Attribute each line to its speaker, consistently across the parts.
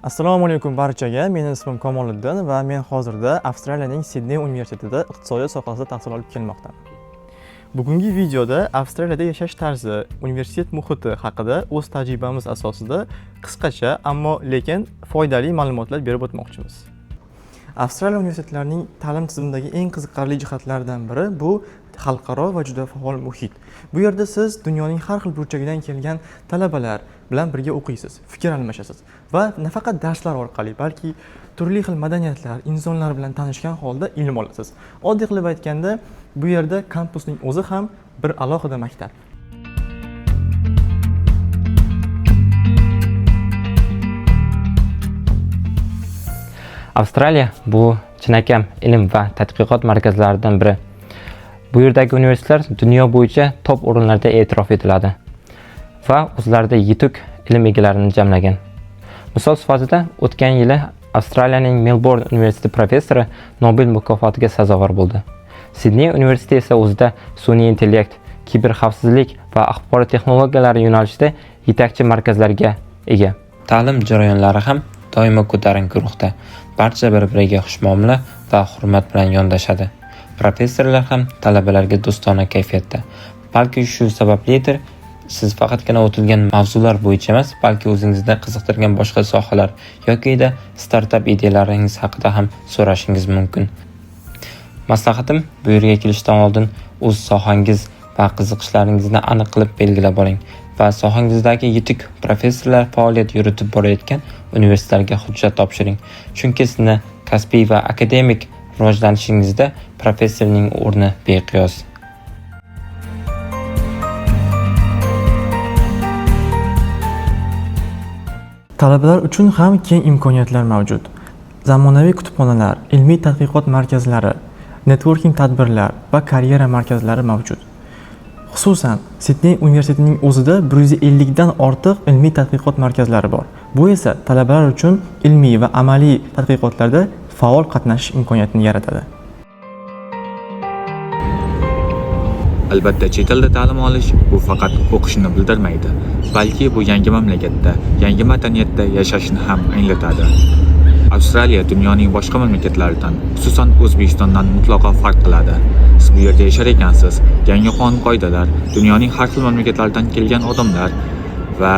Speaker 1: Assalomu alaykum barchaga. Mening ismim Kamoliddin va men hozirda Avstraliyaning Sidney universitetida iqtisodiyot sohasida tahsil olib kelmoqdaman. Bugungi videoda Avstraliyada yashash tarzi, universitet muhiti haqida o'z tajribamiz asosida qisqacha, ammo lekin foydali ma'lumotlar berib o'tmoqchimiz. Avstraliya universitetlarining ta'lim tizimidagi eng qiziqarli jihatlaridan biri bu xalqaro va juda faol muhit. Bu yerda siz dunyoning har xil burchagidan kelgan talabalar bilan birga o'qiysiz, fikr almashasiz va nafaqat darslar orqali, balki turli xil madaniyatlar, insonlar bilan tanishgan holda ilm olasiz. Oddiy qilib aytganda, bu yerda kampusning o'zi ham bir alohida maktab.
Speaker 2: Avstraliya bu chinakam ilm va tadqiqot markazlaridan biri. Bu yerdagi universitetlar dunyo bo'yicha top o'rinlarda e'tirof etiladi va o'zlarida yetuk ilm egalarini jamlagan. Misol sifatida o'tgan yili Avstraliyaning Melbourne universiteti professori Nobel mukofotiga sazovor bo'ldi. Sidney universiteti esa o'zida sun'iy intellekt, kiberxavfsizlik va axborot texnologiyalari yo'nalishida yetakchi markazlarga ega. Ta'lim jarayonlari ham doimo ko'tarinki ruhda. Barcha bir-biriga xushmuomala va hurmat bilan yondashadi. Professorlar ham talabalarga do'stona kayfiyatda. Balki shu sabablidir, siz faqatgina o'tilgan mavzular bo'yicha emas, balki o'zingizda qiziqtirgan boshqa sohalar yoki startup ideyalaringiz haqida ham so'rashingiz mumkin. Maslahatim, bu yerga kelishdan oldin o'z sohangiz va qiziqishlaringizni aniq qilib belgilab oling va sohangizdagi yetuk professorlar faoliyat yuritib borayotgan universitetlarga hujjat topshiring. Chunki sizni kasbiy va akademik rivojlanishingizda professorning o'rni beqiyos.
Speaker 1: Talabalar uchun ham keng imkoniyatlar mavjud. Zamonaviy kutubxonalar, ilmiy tadqiqot markazlari, networking tadbirlar va karyera markazlari mavjud. Xususan, Sidney universitetining o'zida 150 dan ortiq ilmiy tadqiqot markazlari bor. Bu esa talabalar uchun ilmiy va amaliy tadqiqotlarda faol qatnashish imkoniyatini yaratadi.
Speaker 3: Albatta, chet elda ta'lim olish bu faqat o'qishni bildirmaydi, balki bu yangi mamlakatda, yangi madaniyatda yashashni ham anglatadi. Avstraliya dunyoning boshqa mamlakatlaridan, xususan O'zbekistondan mutlaqo farq qiladi. Siz bu yerda yashar ekansiz, yangi qonun-qoidalar, dunyoning har xil mamlakatlaridan kelgan odamlar va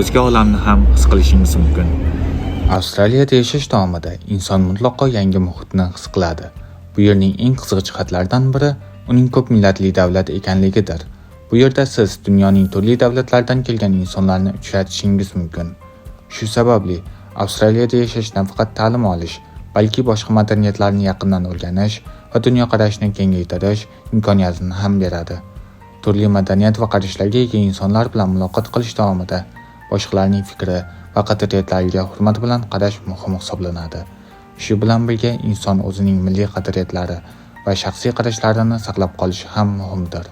Speaker 3: o'zga olamni ham his qilishingiz mumkin. Avstraliyada yashash davomida inson mutlaqo yangi muhitni his qiladi. Bu yerning eng qiziq jihatlaridan biri uning ko'p millatli davlat ekanligidir. Bu yerda siz dunyoning turli davlatlardan kelgan insonlarni uchratishingiz mumkin. Shu sababli Avstraliyada yashash nafaqat ta'lim olish, balki boshqa madaniyatlarni yaqindan o'rganish va dunyoqarashni kengaytirish imkoniyatini ham beradi. Turli madaniyat va qarashlarga ega insonlar bilan muloqot qilish davomida boshqalarning fikri va qadriyatlariga hurmat bilan qarash muhim hisoblanadi. Shu bilan birga inson o'zining milliy qadriyatlari va shaxsiy qarashlarini saqlab qolishi ham muhimdir.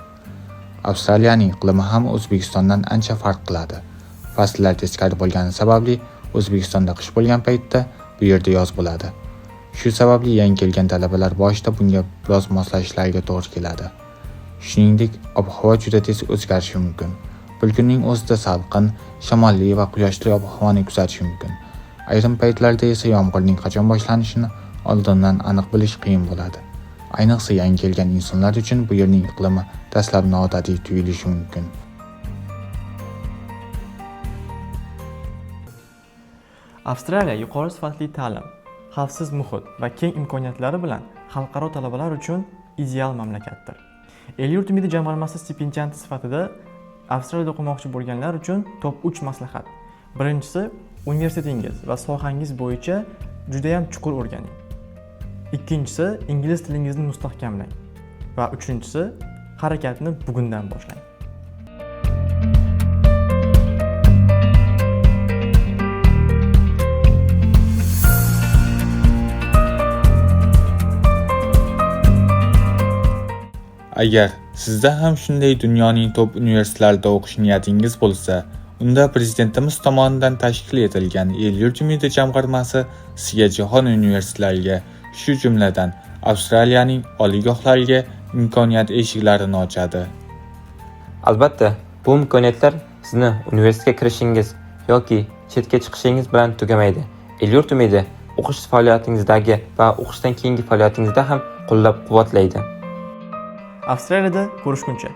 Speaker 3: Avstraliyaning iqlimi ham O'zbekistondan ancha farq qiladi. Fasllar teskari bo'lgani sababli O'zbekistonda qish bo'lgan paytda bu yerda yoz bo'ladi. Shu sababli yangi kelgan talabalar boshida bunga biroz moslashishlariga to'g'ri keladi. Shuningdek, ob-havo juda tez o'zgarishi mumkin. Bir kunning o'zida salqin, shamolli va quyoshli ob-havoni kuzatish mumkin. Ayrim paytlarda esa yomg'irning qachon boshlanishini oldindan aniq bilish qiyin bo'ladi. Ayniqsa yangi kelgan insonlar uchun bu yerning iqlimi dastlab noodatiy tuyulishi mumkin.
Speaker 1: Avstraliya yuqori sifatli ta'lim, xavfsiz muhit va keng imkoniyatlari bilan xalqaro talabalar uchun ideal mamlakatdir. El-yurt umidi jamg'armasi stipendianti sifatida Avstraliyada o'qimoqchi bo'lganlar uchun top 3 maslahat. Birinchisi, universitetingiz va sohangiz bo'yicha juda ham chuqur o'rganing. Ikkinchisi, ingliz tilingizni mustahkamlang. Va uchinchisi, harakatni bugundan boshlang.
Speaker 3: Agar sizda ham shunday dunyoning top universitetlarida o'qish niyatingiz bo'lsa, unda prezidentimiz tomonidan tashkil etilgan El-yurt umidi jamg'armasi sizga jahon universitetlariga, shu jumladan Avstraliyaning oliygohlariga imkoniyat eshiklarini ochadi.
Speaker 2: Albatta, bu imkoniyatlar sizni universitetga kirishingiz yoki chetga chiqishingiz bilan tugamaydi. Elyurt Umidi o'qish faoliyatingizdagi va o'qishdan keyingi faoliyatingizda ham qo'llab-quvvatlaydi.
Speaker 1: Avstraliyada ko'rishguncha.